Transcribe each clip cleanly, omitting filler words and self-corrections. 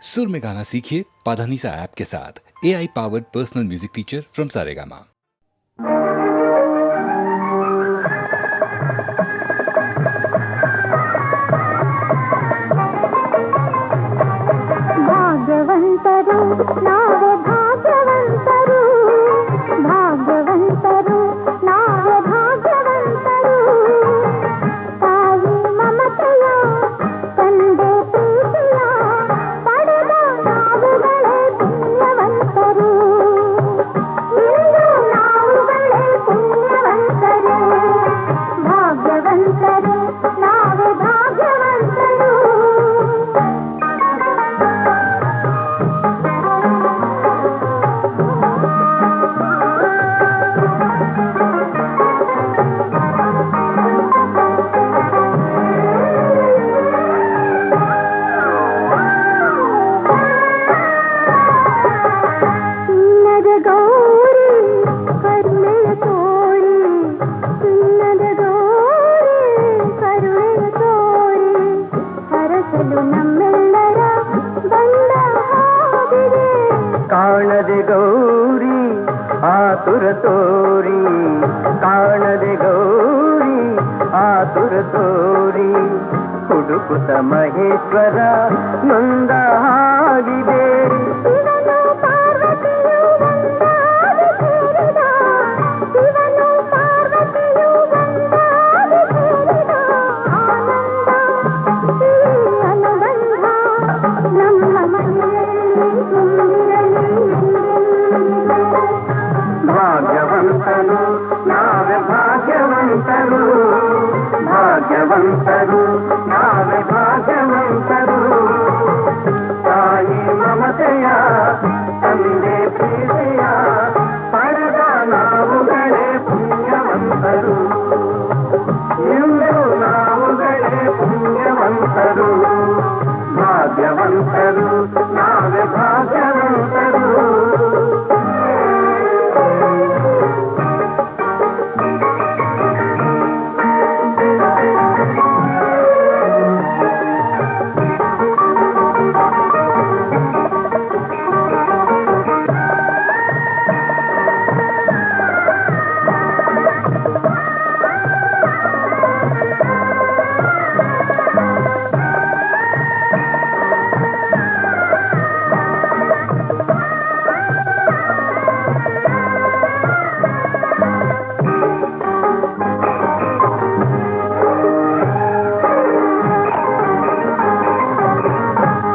सुर में गाना सीखिए पाधानीसा ऐप के साथ। AI powered personal music teacher from Saregama. ಭಾಗ್ಯವಂತರು ನಾವೇ ಭಾಗ್ಯವಂತರು, ಭಾಗ್ಯವಂತರು ನಾವೇ ಭಾಗ್ಯವಂತರು. ತಾಯಿ ಮಮತೆಯ ತಂದೆ ಪ್ರೀತಿಯ ಪಡೆದ ನಾವುಗಳೇ ಪುಣ್ಯವಂತರು. ಇಂದು ನಾವುಗಳೇ ಪುಣ್ಯವಂತರು, ಭಾಗ್ಯವಂತರು ನಾವೇ ಭಾಗ್ಯವಂತರು. ಕಾಣದೆ ಗೌರಿ ಆತುರ ತೋರಿ, ಕಾಣದೆ ಗೌರಿ ಆತುರ ತೋರಿ, ಹುಡುಕುತ್ತ ಮಹೇಶ್ವರ ನೊಂದ ಹಾಗಿದೆ. ಭಾಗ್ಯವಂತರು ನಾವೇ ಭಾಗ್ಯವಂತರು, ಭಾಗ್ಯವಂತರು ನಾವೇ ಭಾಗ್ಯವಂತರು. ತಾಯಿ ಮಮತೆಯ ತಂದೆ ಪ್ರೀತಿಯ ಪಡೆದ ನಾವುಗಳೇ ಪುಣ್ಯವಂತರು. ಇಂದು ನಾವುಗಳೇ ಪುಣ್ಯವಂತರು, ಭಾಗ್ಯವಂತರು ನಾವೇ ಭಾಗ್ಯವಂತರು.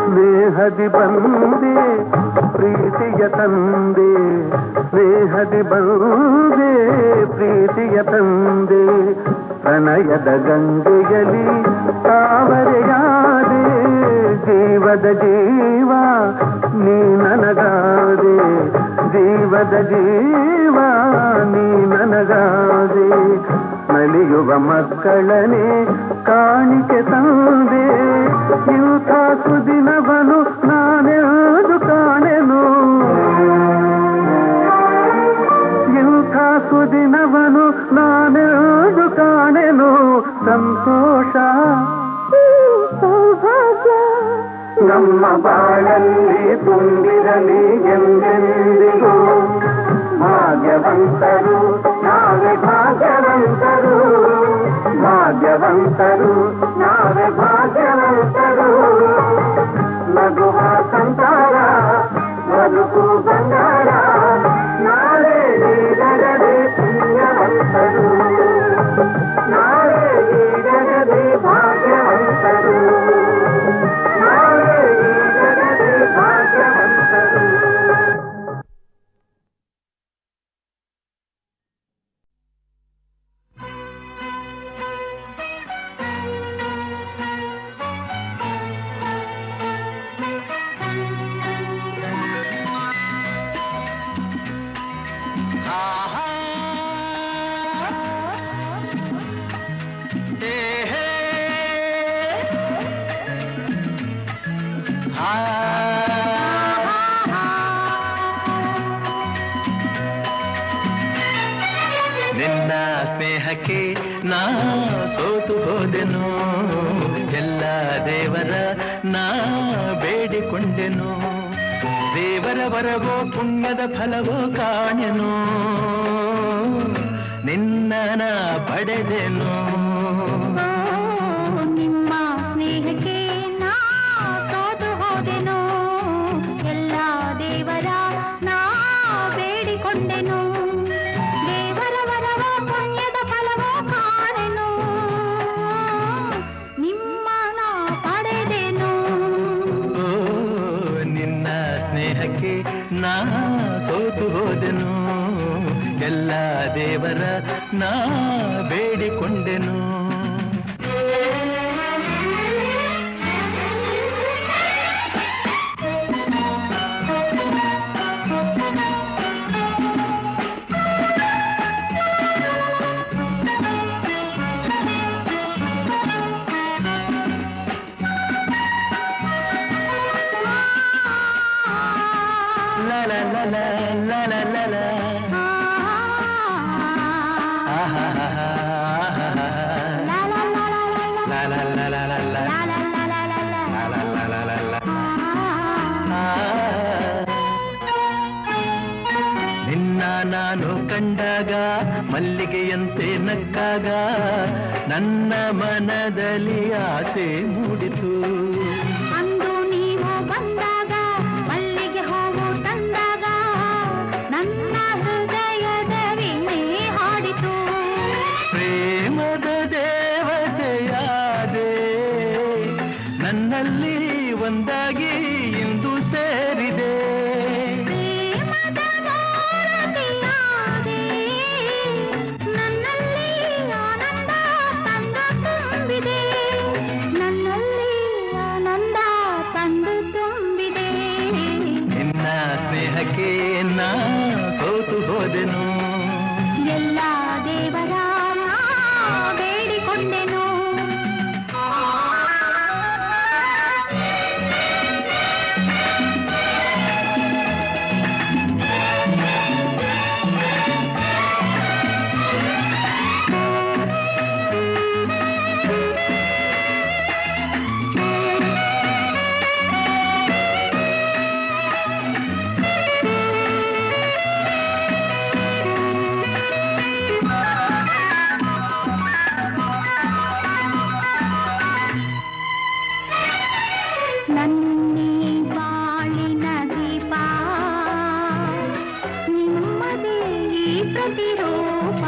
ಸ್ನೇಹದಿ ಬಂದೆ ಪ್ರೀತಿಯ ತಂದೆ, ಸ್ನೇಹದಿ ಬಂದೆ ಪ್ರೀತಿಯ ತಂದೆ, ಪ್ರಣಯದ ಗಂಗೆಯಲ್ಲಿ ತಾವರೆಯಾದೆ, ಜೀವದ ಜೀವ ನೀ ನನಗಾದೆ, ಜೀವದ ಜೀವ ನೀ ನನಗಾದೆ. ನಲಿಯುವ ಮಕ್ಕಳನೆ ಕಾಣಿಕೆ ತಂದೆ, ಇಂಥ ಸುದಿನವನು ನಾನೆಂದು ಕಾಣೆನು, ಇಂಥ ಸುದಿನವನು ನಾನೆಂದು ಕಾಣೆನು. ಸಂತೋಷ ಸೌಭಾಗ್ಯ ನಮ್ಮ ಬಾಳಲ್ಲಿ ತುಂಬಿರಲಿ ಎಂದೆಂದಿಗೂ. ಭಾಗ್ಯವಂತರು ನಾವೇ ಭಾಗ್ಯವಂತರು, ಭಾಗ್ಯವಂತರು ನಾವೇ ಭಾಗ್ಯವಂತರು. ನಗುವ ಸಂಸಾರ ಬದುಕು ಬಂಗಾರ, ನಾಳೆ ನೀಡಗದೆ ಪುಣ್ಯವಂತರು, ನಾಳೆ ನೀಡಗದೆ ಭಾಗ್ಯವಂತರು, ನಾಳೆ ನೀಡಗದೆ ಭಾಗ್ಯವಂತರು. ನಿನ್ನ ಸ್ನೇಹಕ್ಕೆ ನಾ ಸೋತು ಹೋದೆನು, ಎಲ್ಲ ದೇವರ ನಾ ಬೇಡಿ ಬೇಡಿಕೊಂಡೆನು ದೇವರ ವರವೋ ಪುಣ್ಯದ ಫಲವೋ ಕಾಣೆನು ನಿನ್ನ ಪಡೆದೆನು ನಿಮ್ಮ ಸ್ನೇಹಕ್ಕೆ ನಾ ಸೋತು ಹೋದೆನು ಎಲ್ಲ ದೇವರ ನಾ ಬೇಡಿಕೊಂಡೆನು ದೇವರ ವರವ ಪುಣ್ಯದ ಫಲವೋ ಕಾಣೆನು ನಿಮ್ಮ ನಾ ಪಡೆದೆನು ನಿನ್ನ ಸ್ನೇಹಕ್ಕೆ ನಾ ಸೋತು ಹೋದೆನು ಎಲ್ಲ ದೇವರ ನಾ ಬೇಡಿಕೊಂಡೆನು la la la la la la la la ನಿನ್ನ ನಾನು ಕಂಡಾಗ ಮಲ್ಲಿಗೆಯಂತೆ ನಕ್ಕಾಗ ನನ್ನ ಮನದಲ್ಲಿ ಆಸೆ ಮೂಡಿತು ಅಂದು ನೀವು ಬಂದಾಗ ಮಲ್ಲಿಗೆ ಹೂವು ತಂದಾಗ ನನ್ನ ಹೃದಯದ ವೀಣೆ ಹಾಡಿತು ಪ್ರೇಮದ ದೇವತೆಯಾದೆ ನನ್ನಲ್ಲಿ ಒಂದಾಗಿ ಇಂದು ಸೇರಿದೆ ಪ್ರೇಮದ ಮೂರ್ತಿಯಾದೆ ನನ್ನಲ್ಲಿ ಆನಂದ ತಂದು ತುಂಬಿದೆ ನನ್ನಲ್ಲಿ ಆನಂದ ತಂದು ತುಂಬಿದೆ ನಿನ್ನ ಸ್ನೇಹಕ್ಕೆ ನಾ ಸೋತು ಹೋದೆನು ಎಲ್ಲ ದೇವರ ನಾ ಬೇಡಿಕೊಂಡೆನು ನನ್ನಿ ಬಾಳಿನ ದೀಪ ನಿಮ್ಮದೇ ಈ ಪ್ರತಿರೂಪ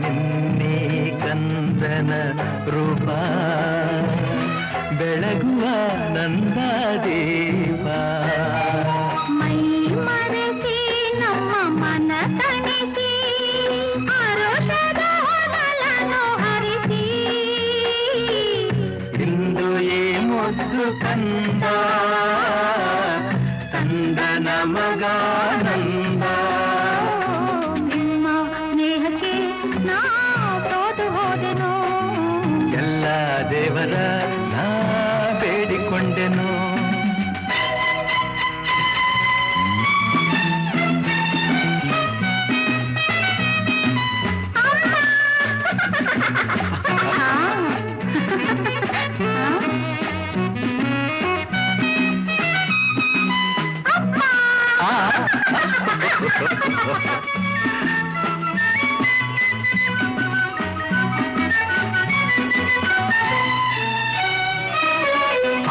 ನಿನ್ನೆ ಕಂದನ ರೂಪ ಬೆಳಗುವ ನಂದ ದೀಪ ಮೈ ಮರೆಸಿ ನಮ್ಮ ಮನ ತಣಿಸಿ ಆರೋಷದ ಹೊನಲನ್ನು ಹರಿಸಿ ಇಂದು ಏ ಮುದ್ದು ಕಂದ ಕಂದನ ಮಗಾನಂದ ನಿಮ್ಮ ಸ್ನೇಹಕ್ಕೆ ನಾ ಸೋತು ಹೋದೆನು ಎಲ್ಲ ದೇವರ ನಾ ಬೇಡಿಕೊಂಡೆನು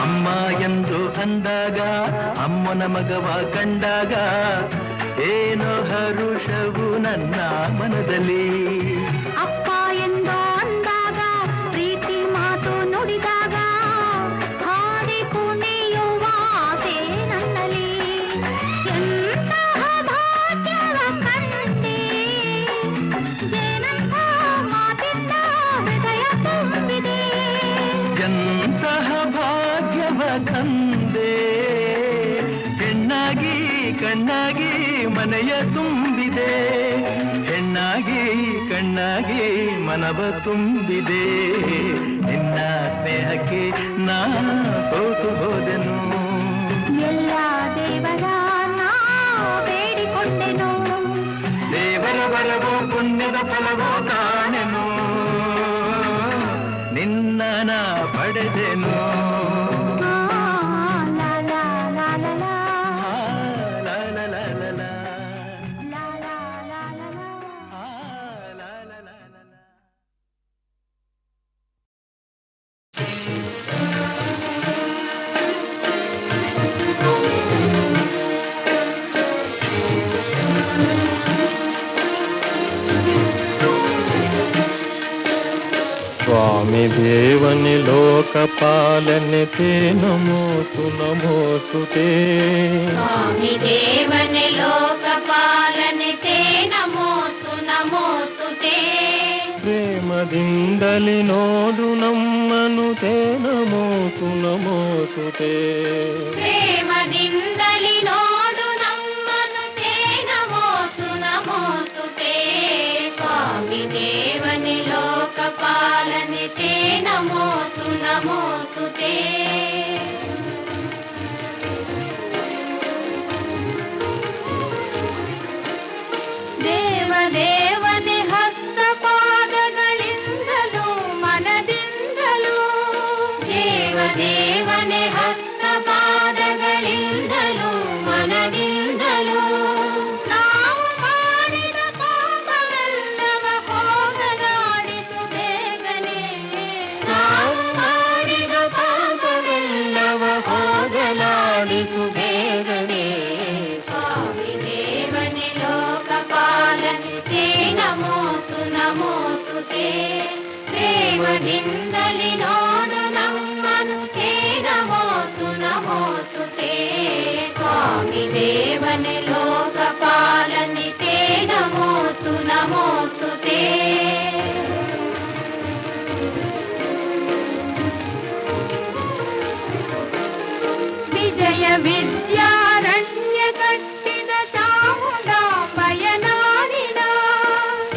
ಅಮ್ಮ ಎಂದು ಅಂದಾಗ ಅಮ್ಮನ ಮಗವ ಕಂಡಾಗ ಏನೋ ಹರುಷವು ನನ್ನ ಮನದಲ್ಲಿ ಅಪ್ಪ ಎಂದು ಅಂದಾಗ ಪ್ರೀತಿ ಮಾತು ನುಡಿದಾಗ ಹಾಡಿ ಕುಣಿಯುವ ಆಸೆ ನನ್ನಲ್ಲಿ ಎಂತಹ ಭಾಗ್ಯವ ಕಂಡೆ ಏನಂತ ಮಾತಿಂದ ಹೃದಯ ತುಂಬಿದೆ ಎಂತಹ ಭಾಗ್ಯವ ಕಂದೆ ಹೆಣ್ಣಾಗಿ ಕಣ್ಣಾಗಿ ಮನೆಯ ತುಂಬಿದೆ ಹೆಣ್ಣಾಗಿ ಕಣ್ಣಾಗಿ ಮನವ ತುಂಬಿದೆ ನಿನ್ನ ಸ್ನೇಹಕ್ಕೆ ನಾ ಸೋತು ಹೋದೆನು ಎಲ್ಲ ದೇವರ ನಾ ಬೇಡಿಕೊಂಡೆನು ದೇವರ ವರವೋ ಪುಣ್ಯದ ಫಲವೋ ಕಾಣೆನು ನಿನ್ನ ನಾ ಪಡೆದೆನು ಆ ಲೋಕಪಾಲನೆ ನಮೋತು ನಮೋಸ್ತುತೇ ಸ್ವಾಮಿ ದೇವನೇ ಲೋಕಪಾಲನೆ ತೇ ನಮೋಸ್ತು ನಮೋಸ್ತುತೇ ಪ್ರೇಮದಿಂದಲಿ ನೋಡು ನಮ್ಮನು ತೇ ನಮೋತು ನಮೋಸ್ತುತೇ ಪ್ರೇಮದಿಂದಲಿ ನೋಡು ನಮ್ಮನು ತೇ ನಮೋಸ್ತು ನಮೋಸ್ತುತೇ ಸ್ವಾಮಿ ದೇವನೇ ಲೋಕಪಾಲನೆ ತೇ ನಮೋಸ್ತು ನಮೋಸ್ತುತೇ ದೇವದೇವನೇ ಹಸ್ತಪಾದಗಳಿಂದಲೂ ಮನದಿಂದಲೂ ದೇವದೇವನೇ ಹಸ್ತಪಾದಗಳಿಂದಲೂ ಮನದಿಂದಲೂ ನಾವು ಮಾಡಿದ ಪಾಪವೆಲ್ಲವ ಹೋಗಲಾಡಿಸು ಬೇಗನೆ ನಾವು ಮಾಡಿದ ಪಾಪವೆಲ್ಲವ ಹೋಗಲಾಡಿಸು ಬೇಗನೆ ಸ್ವಾಮಿ ದೇವನೇ ಲೋಕಪಾಲನೆ ತೇ ನಮೋಸ್ತು ನಮೋಸ್ತುತೇ ಪ್ರೇಮದಿಂದಲಿ ನೋಡು ನಮ್ಮನು ತೇ ನಮೋಸ್ತು ನಮೋಸ್ತುತೇ ಸ್ವಾಮಿ ದೇವನೇ ಲೋಕಪಾಲನೆ ತೇ ನಮೋಸ್ತು ನಮೋಸ್ತುತೇ ವಿಜಯ ವಿದ್ಯಾರಣ್ಯ ಕಟ್ಟಿದ ಚಾಮುಂಡಾಂಬಯ ನಾಡಿನ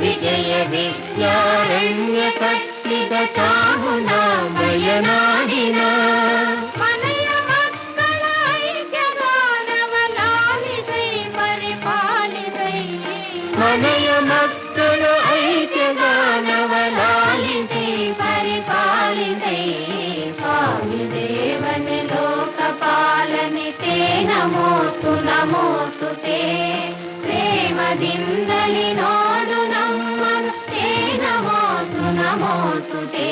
ವಿಜಯ ವಿದ್ಯಾರಣ್ಯ ಕಟ್ಟಿದ ಚಾಮುಂಡಾಂಬಯ ನಾಡಿನ ಮನೆಯ ಮಕ್ಕಳ ಐಕ್ಯಗಾನವ ಲಾಲಿಸೈ ಪರಿಪಾಲಿಸೈ ಮನೆಯ ಮಕ್ಕಳ ಐಕ್ಯಗಾನವ ಲಾಲಿಸೈ ಪರಿಪಾಲಿಸೈ ಸ್ವಾಮಿ ದೇವನೇ ಲೋಕಪಾಲನೆ ತೇ ನಮೋಸ್ತು ನಮೋಸ್ತುತೇ ಪ್ರೇಮದಿಂದಲಿ ನೋಡು ನಮ್ಮನು ತೇ ನಮೋಸ್ತು ನಮೋಸ್ತುತೇ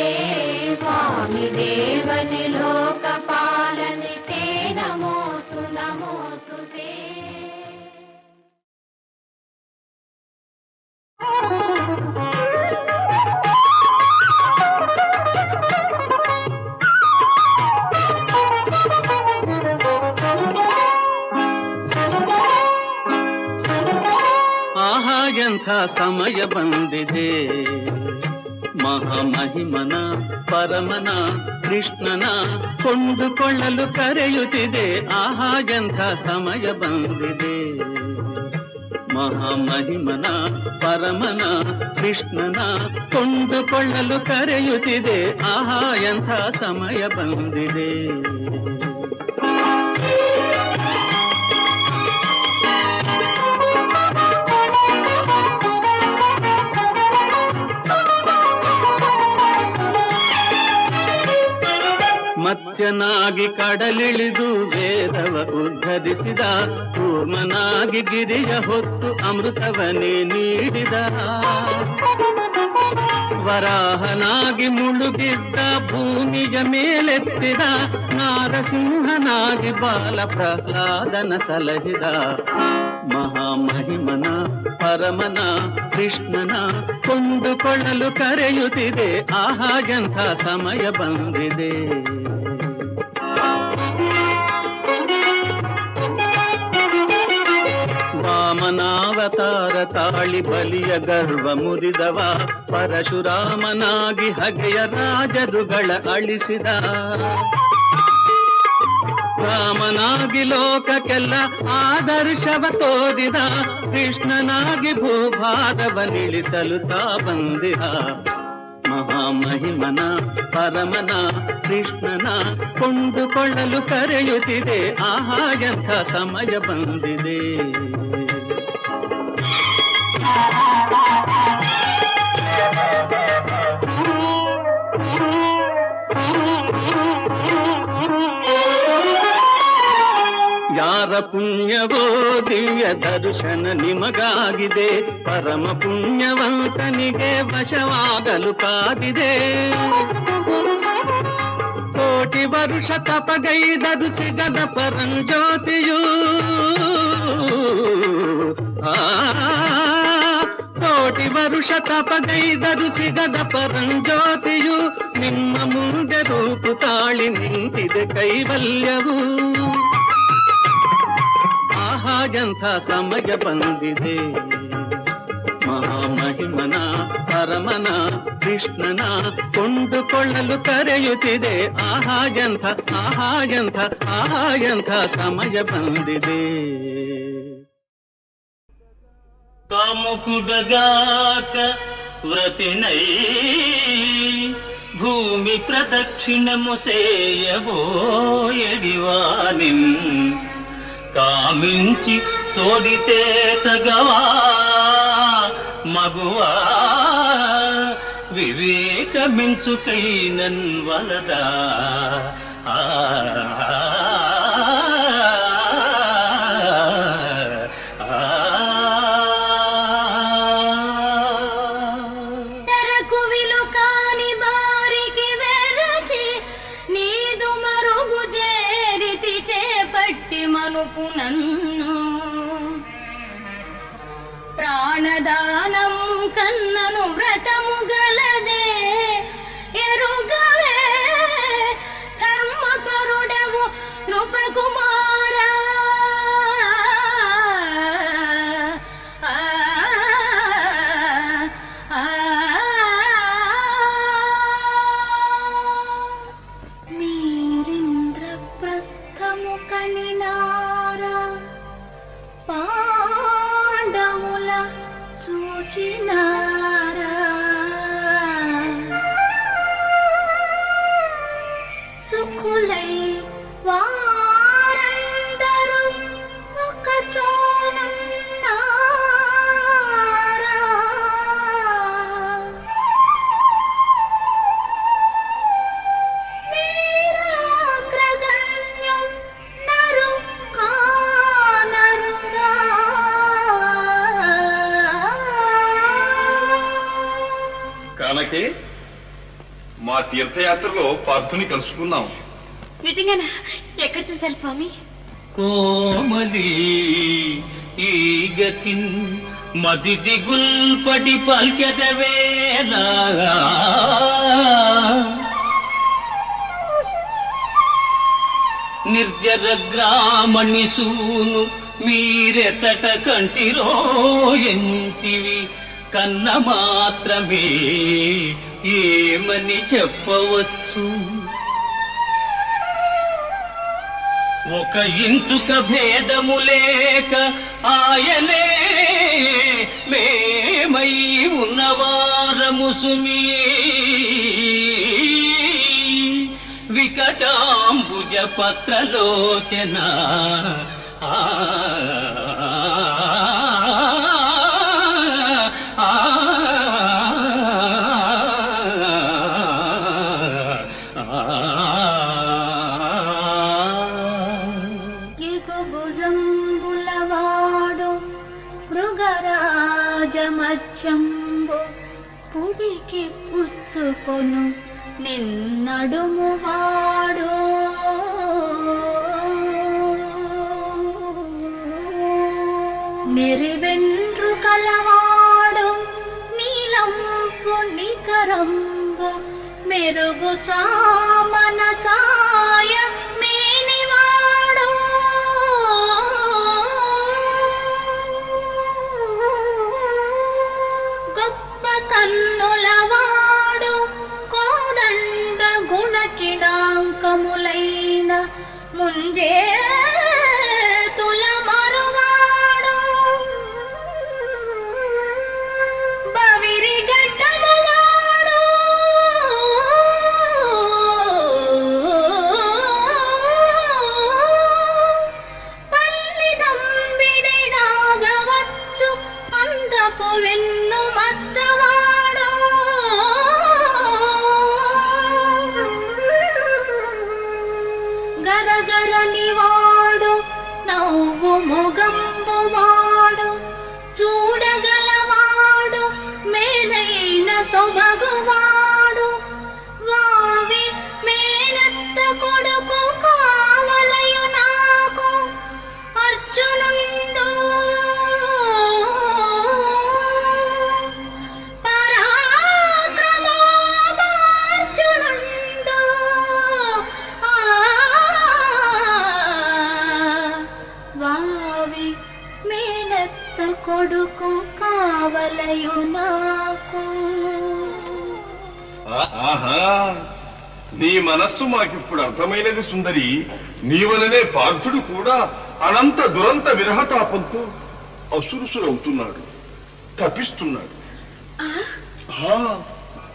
ಸ್ವಾಮಿ ದೇವನೇ ಲೋಕಪಾಲನೆ ತೇ ನಮೋಸ್ತು ನಮೋಸ್ತುತೇ ಆಹಾ ಎಂಥ ಸಮಯ ಬಂದಿದೆ ಮಹಾಮಹಿಮನ ಪರಮನ ಕೃಷ್ಣನ ಕೊಂಡುಕೊಳ್ಳಲು ಕರೆಯುತ್ತಿದೆ ಆಹಾ ಎಂಥ ಸಮಯ ಬಂದಿದೆ ಮಹಾಮಹಿಮನ ಪರಮನ ಕೃಷ್ಣನ ಕೊಂಡುಕೊಳ್ಳಲು ಕರೆಯುತ್ತಿದೆ ಆಹಾ ಎಂಥ ಸಮಯ ಬಂದಿದೆ ಮತ್ಸ್ಯನಾಗಿ ಕಡಲಿಳಿದು ವೇದವ ಉದ್ಧರಿಸಿದ ಕೂರ್ಮನಾಗಿ ಗಿರಿಯ ಹೊತ್ತು ಅಮೃತವನ್ನೇ ನೀಡಿದ ವರಾಹನಾಗಿ ಮುಳುಗಿದ್ದ ಭೂಮಿಯ ಮೇಲೆತ್ತಿದ ನಾರಸಿಂಹನಾಗಿ ಬಾಲ ಪ್ರಹ್ಲಾದನ ಸಲಹಿದ ಮಹಾಮಹಿಮನ ಪರಮನ ಕೃಷ್ಣನ ಕೊಂಡುಕೊಳ್ಳಲು ಕರೆಯುತ್ತಿದೆ ಆಹಾ ಎಂಥ ಸಮಯ ಬಂದಿದೆ ವಾಮನಾವತಾರ ತಾಳಿ ಬಲಿಯ ಗರ್ವ ಮುರಿದವ ಪರಶುರಾಮನಾಗಿ ಹಗೆಯ ರಾಜರುಗಳ ಅಳಿಸಿದ ರಾಮನಾಗಿ ಲೋಕಕ್ಕೆಲ್ಲ ಆದರ್ಶವ ತೋರಿದ ಕೃಷ್ಣನಾಗಿ ಭೂಭಾರವನಿಳಿಸಲು ತಾ ಬಂದಿಹ ಮಹಾಮಹಿಮನ ಪರಮನ ಕೃಷ್ಣನ ಕೊಂಡುಕೊಳ್ಳಲು ಕರೆಯುತ್ತಿದೆ ಆಹಾ ಎಂಥ ಸಮಯ ಬಂದಿದೆ ಯಾರ ಪುಣ್ಯವೋ ದಿವ್ಯ ದರ್ಶನ ನಿಮಗಾಗಿದೆ ಪರಮ ಪುಣ್ಯವಂತನಿಗೆ ವಶವಾಗಲು ಕಾದಿದೆ ಕೋಟಿ ವರುಷ ತಪಗೈದರು ಸಿಗದ ಪರಂಜ್ಯೋತಿಯು ಕೋಟಿ ವರುಷ ತಪಗೈದರು ಸಿಗದ ಪರಂಜ್ಯೋತಿಯು ನಿಮ್ಮ ಮುಂದೆ ರೂಪು ತಾಳಿ ನಿಂತಿದೆ ಕೈವಲ್ಯವು. ಆಹಾ ಎಂಥ ಸಮಯ ಬಂದಿದೆ, ಮಹಾಮಹಿಮನ ಪರಮನ ಕೃಷ್ಣನ ಕೊಂಡುಕೊಳ್ಳಲು ಕರೆಯುತ್ತಿದೆ. ಆಹಾ ಎಂಥ ಸಮಯ ಬಂದಿದೆ. కాముకుడగాక వ్రతినై భూమి ప్రదక్షిణము సేయబోయడివానిన్ కామించి తోడితే తగవా మగువా వివేకమించుకైనన్ వలదా. తెరకు విలుకాని బారికి వెరచి నీదు మరుగు చేరితి చేపట్టి మనుపు నన్ను ప్రాణదానం కన్నను వ్రతము గలదే ఎరుగవే ధర్మపరుడవు నృపకుమారా. మీరింద్రప్రస్థము కనినారా పాండవుల చూచినారా సుఖులై వారందరూ ఒక చోనున్నారా. వీరాగ్రగణ్యం నరు కానరుగా కానకే మా తీర్థయాత్రలో పార్థుని కలుసుకున్నాం. నిజంగానా? ఎక్కడ చూశారు స్వామి? కోమలి ఈ గతిన్ మది దిగుల్పడి పల్కెదవేలా నిర్జర గ్రామణి సూను మీరెచట కంటిరో ఎంటివి కన్న మాత్రమే ఏమని చెప్పవచ్చు. ఒక ఇంచుక భేదము లేక ఆయనే మేమై ఉన్నవారము సుమీ. వికటాంబుజ పత్రలోచన భుజంబులవాడు మృగరాజమత్యంబు పుడికి పుచ్చుకొను నిన్నడుమువాడు. నెరివెండ్రు కలవాడు నీలంపు నికరంబు మెరుగు సామన ఛాయ మేనివాడు. గొప్ప కన్నులవాడు కోదండ గుణకిడాంకములైన ముంజే తుల మరువాడు. బవిరి గడ్డమువాడు పల్లిదంబిడినాగవచ్చు అందపు వెన్ను మచ్చవాడు. గరగరనివా కొడుకు కావలయు నాకు. ఆహా, నీ మనస్సు మాకిప్పుడు అర్థమైనది సుందరి. నీ వలనే పార్థుడు కూడా అనంత దురంత విరహతాపంతో అసురుసురవుతున్నాడు, తపిస్తున్నాడు.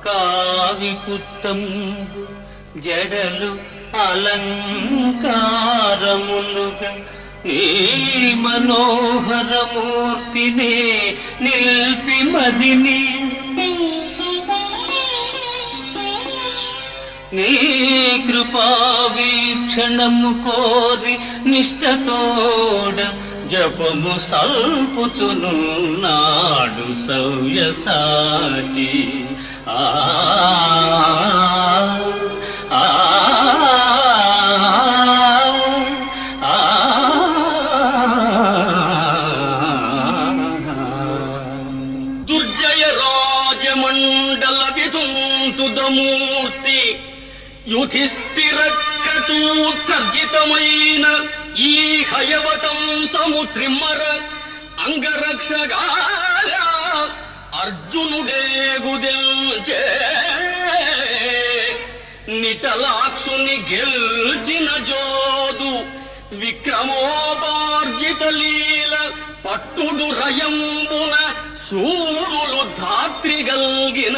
కావి కుత్తంబు జడలు అలంకారములుగా నీ మనోహరమూర్తినే నిల్పి మదిని నీ కృపా వీక్షణము కోరి నిష్టతోడ జపము సల్పుచునున్నాడు సవ్యసాచి. ఆ ఆ దుర్జయ రాజమండల విధుంతుదమూర్తి యుధిష్ఠిర క్రతూత్సర్జితమైన ఈ హయవతం సముత్రిమ్మర అంగరక్షగాల అర్జునుడే గుదిల్చే నిటలాక్షుని గెల్చిన జోదు విక్రమోపార్జిత లీల పట్టుడు రయంబున సూరులు ధాత్రిగల్గిన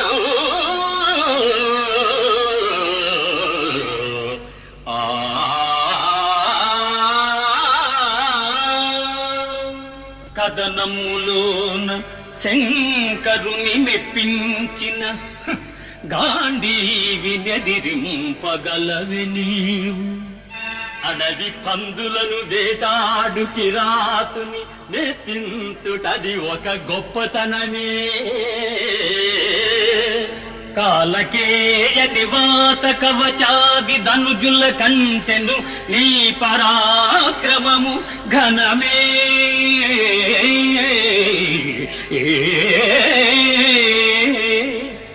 కథనములోన శంకరుని మెప్పించిన గాంధీవి నెదిరింపగలవి నీవు. అడవి పందులను వేటాడు కిరాతుని మెప్పించుటది ఒక గొప్పతనమే. కాలకేయ నివాత కవచాది ధనుజుల కంటెను నీ పరాక్రమము ఘనమే.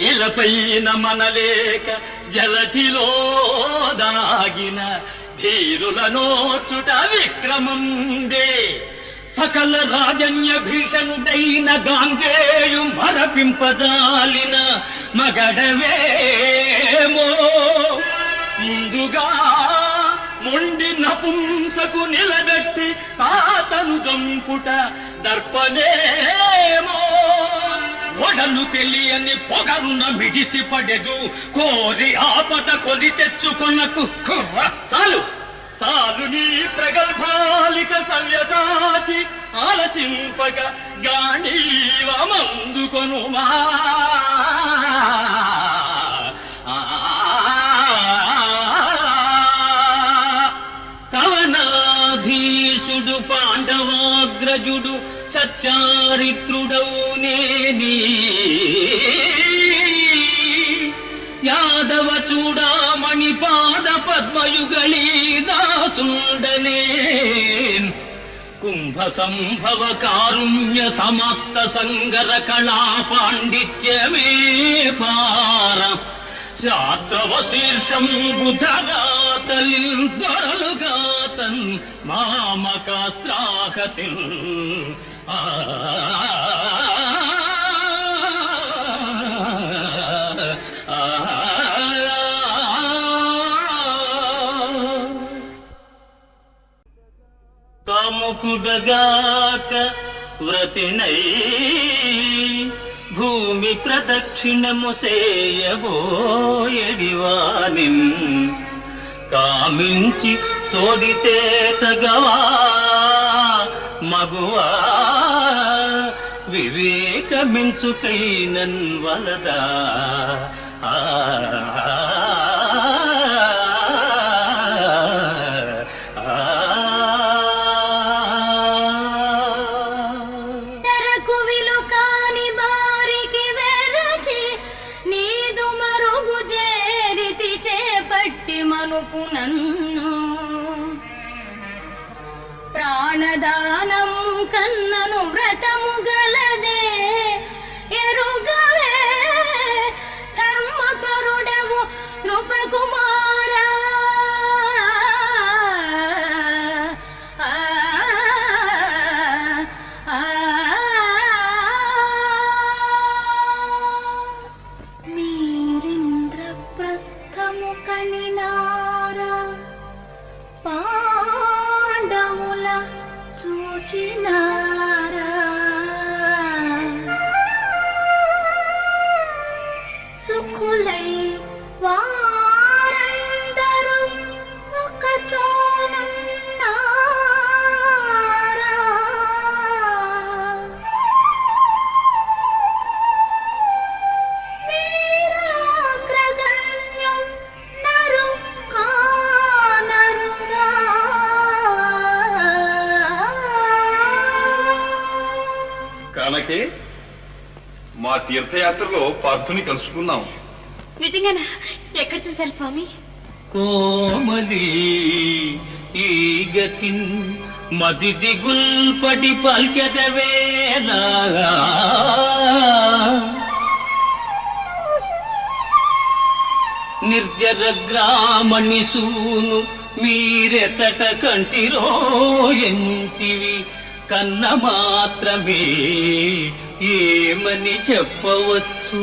ఇలపైన మనలేక జలధిలో దాగిన ధీరుల నోచుట విక్రమందే. సకల రాజన్య భీషణుడైన గాంగేయు మరపింపజాలిన మగడవేమో. ముందుగా మొండి నపుంసకు నిలబెట్టి తాతను చంపుట దర్పనేమో. ఒడలు తెలియని పొగరున మిడిసి పడెదు కోరి ఆపద కొని తెచ్చుకొనకు కుర్ర. చాలు చాలు నీ ప్రగల్భాలిక సవ్యసాచి ఆలసింపక గాణీవమందుకొనుమా. కవనాధీశుడు పాండవాగ్రజుడు సచ్చారిత్రుడవు నేని యాదవ చూడామణి పాద పద్మయుగళీ దాసుండనే. కుంభ సంభవ కారుణ్య సమాప్త సంగర కళా పాండిత్యమే పార. శాస్త్రవ శీర్షం బుధగాతలిల్ దొరలుగాతన్ మామకాస్త్రాహతిల్. కాముకుడగాక వ్రతినై భూమి ప్రదక్షిణము సేయబోయడివానిన్ కామించి తోడితే తగవా మగువా. వివేకమించుకైనన్ వలదా తెరకు విలు కాని బారికి వెరచి నీదు మరుగు చేరితి చేపట్టి మనుపు నన్ను. ప్రాణదానం కన్నను వ్రతము గలదే ఎరుగవే ధర్మకరుడవు నృపకుమారా. ఆ ఆ ఆ మనకే మా తీర్థయాత్రలో పార్థుని కలుసుకున్నాం. నిజంగానా? ఎక్కడ చూశారు స్వామి? కోమలి ఈ గతిన్ మది దిగుల్పడి పల్కెదవేలా నిర్జర గ్రామణి సూను మీరెచట కంటిరో ఎంటివి కన్న మాత్రమే ఏమని చెప్పవచ్చు.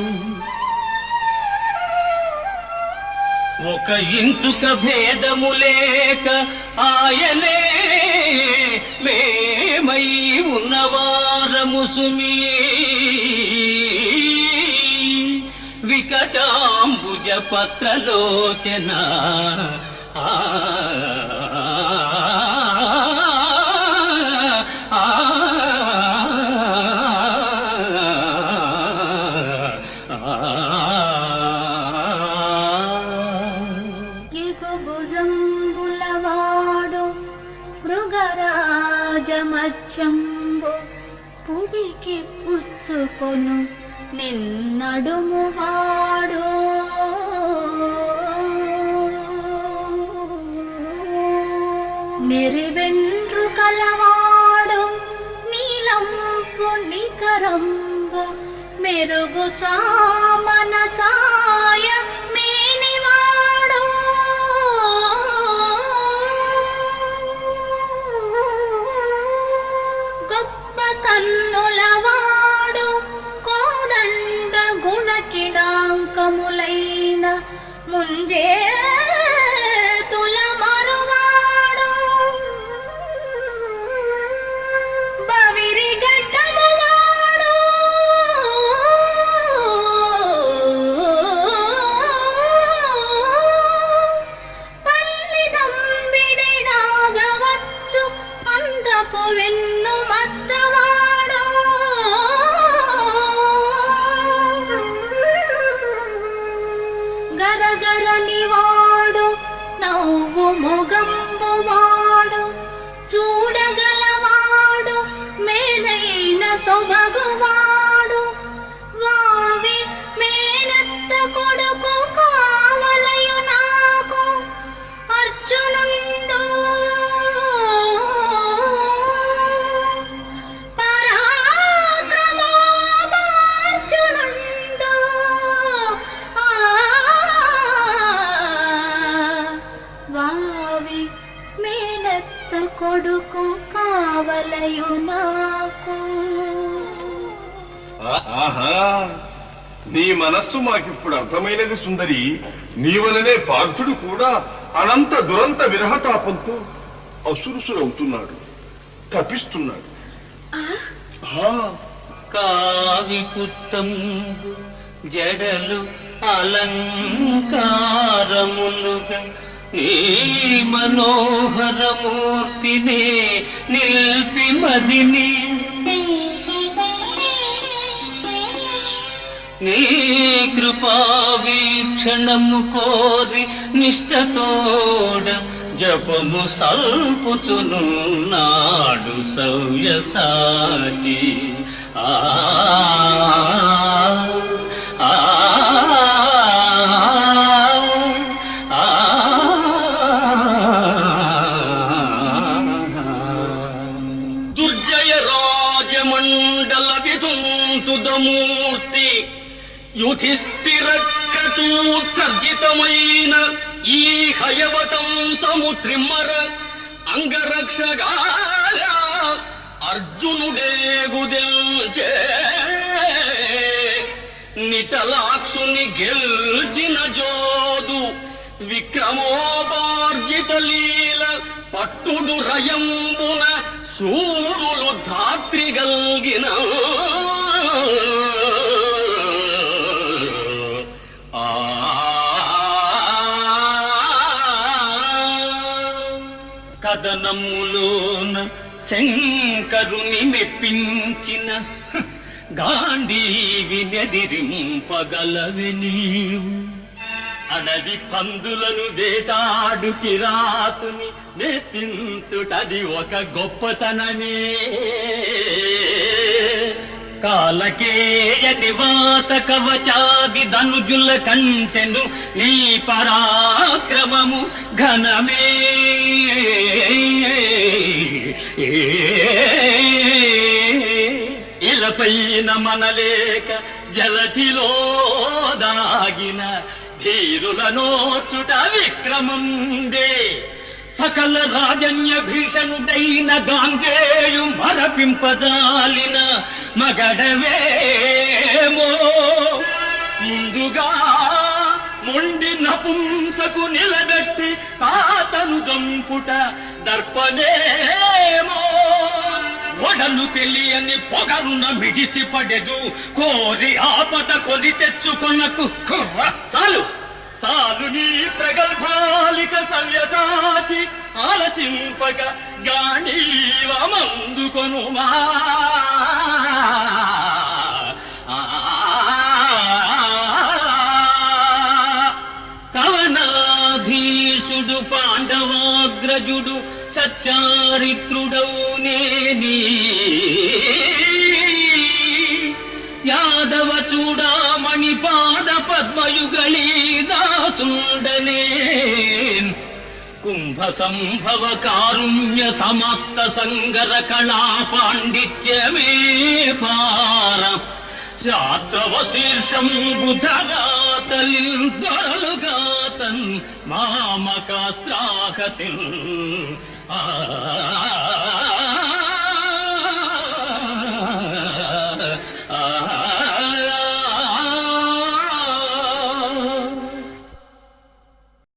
ఒక ఇంటుక భేదము లేక ఆయనే మేమై ఉన్నవారము సుమీ వికటాంబుజ పత్రలోచన ఎగుబుజంబులవాడు మృగరాజమత్యంబు పుడికి పుచ్చుకొను నిన్నడుమువాడు నెరివెండ్రు కలవాడు నీలంపు నికరంబు మెరుగు సామన సాయ మేనివాడు గొప్ప కన్నులవాడు కోదండ గుణకిడాంకములైన ముంజే తుల మరువాడు బవిరి గడ్డమువాడు పల్లి దంబిడిడాగవచ్చు అందపు వెన్ను మచ్చవాడు గరగరనివాడు నవ్వు మొగంబువాడు చూడగలవాడు మేనైన సొబగువాడు వావి మేనత్త కొడుకు కావలయు నాకు అర్జునుండు పరాక్రమార్జునుండు వావి మేనత్త కొడుకు కావలయు నాకు. ఆహా, నీ మనస్సు మాకిప్పుడు అర్థమైనది సుందరి. నీ వలనే పార్థుడు కూడా అనంత దురంత విరహతాపంతో అసురుసురవుతున్నాడు, తపిస్తున్నాడు. ఆ, కావి పుట్టంబు జడలు అలంకారములుగా నీ మనోహరమూర్తినే నిల్పి మదిని నీ కృపా వీక్షణము కోరి నిష్టతోడ జపము సల్పుచునున్నాడు సవ్యసాచి. ఆ ఆ దుర్జయ రాజమండల విధుంతుదమూర్తి యుధిష్ఠిర క్రతూత్సర్జితమైన ఈ హయవతం సముద్రిమ్మర అంగరక్షగా అర్జునుడేగుదెల్చే నిటలాక్షుని గెల్చిన జోదు విక్రమోపార్జిత లీల పట్టుడు రయంబున సూరులు ధాత్రిగల్గిన కదనములోన శంకరుని మెప్పించిన గాంధీవి నెదిరింపగలవే నీవు. అడవి పందులను వేటాడు కిరాతుని మెప్పించుటది ఒక గొప్పతనమే. కాలకేయ నివాత కవచాది ధనుజుల కంటెను నీ పరాక్రమము ఘనమే. ఇలపైన మనలేక జలధిలో దాగిన ధీరుల నోచుట విక్రమందే. సకల రాజన్య భీషణుడైన గాంగేయు మరపింపజాలిన మగడవేమో. ముందుగా మొండి నపుంసకు నిలబెట్టి తాతను జంపుట దర్పనేమో. ఒడలు తెలియని పొగరున మిడిసి పడెదు కోరి ఆపద కొని తెచ్చుకొనకు కుర్ర. చాలు చాలు నీ ప్రగల్భాలిక సవ్యసాచి ఆలసింపక గాంధీవమందుకొనుమా. కవనాధీశుడు పాండవాగ్రజుడు సచ్చారిత్రుడౌనేని యాదవ చూడామణి పాద పద్మయుగళీ దాసుండనే. కుంభ సంభవ కారుణ్య సమాప్త సంగర కళా పాండిత్యమే పార. శాస్త్రవ శీర్షం బుధగాతల్ దొరలుగాతన్ మామకాస్త్రాహతిల్.